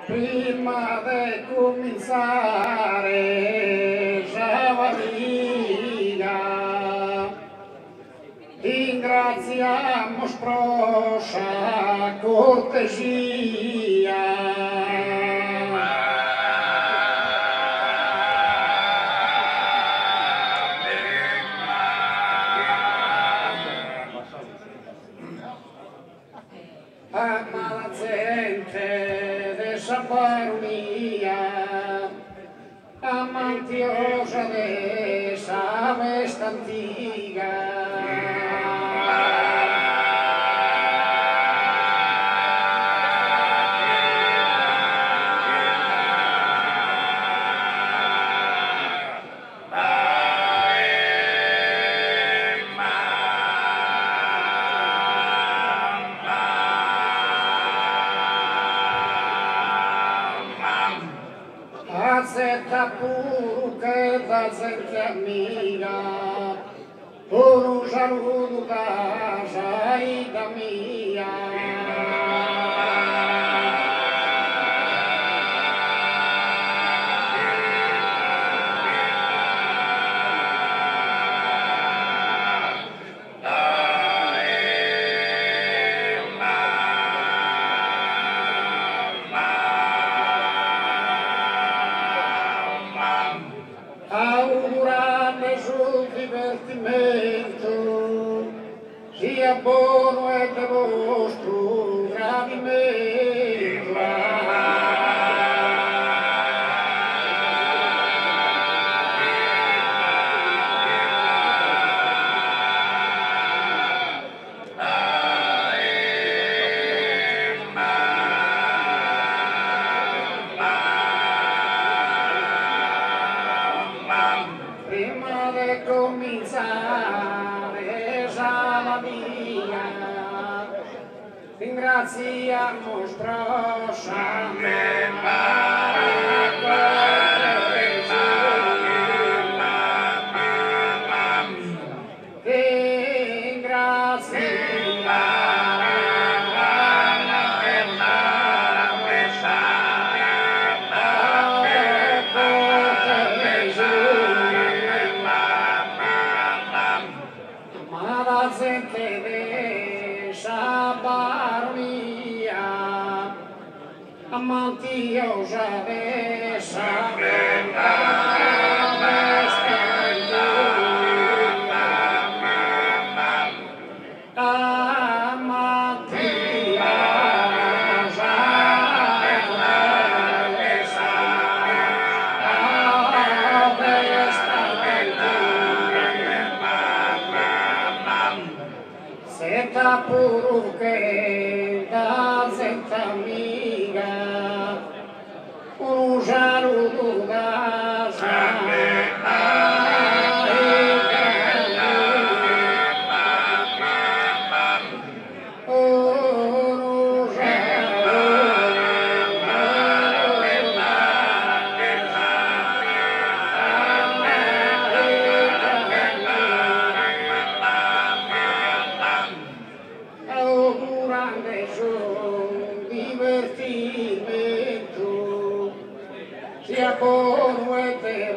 Prima di cominciare, Giovanina, ringraziamo sproscia cortesia. A mala gente de Samparunia, amantiosa de esa vesta antiga. Azzetta pure che da gente amica, por un saluto da saída mia. Augurarle sul divertimento, sia buono e del vostro gradimento. Prima di cominciare la mia, ringraziamo sproscia gente de Samparunia, amantiosa de esa vesta Senta puro che da gente amica, un saluto da augurando sul divertimento, sia buono e te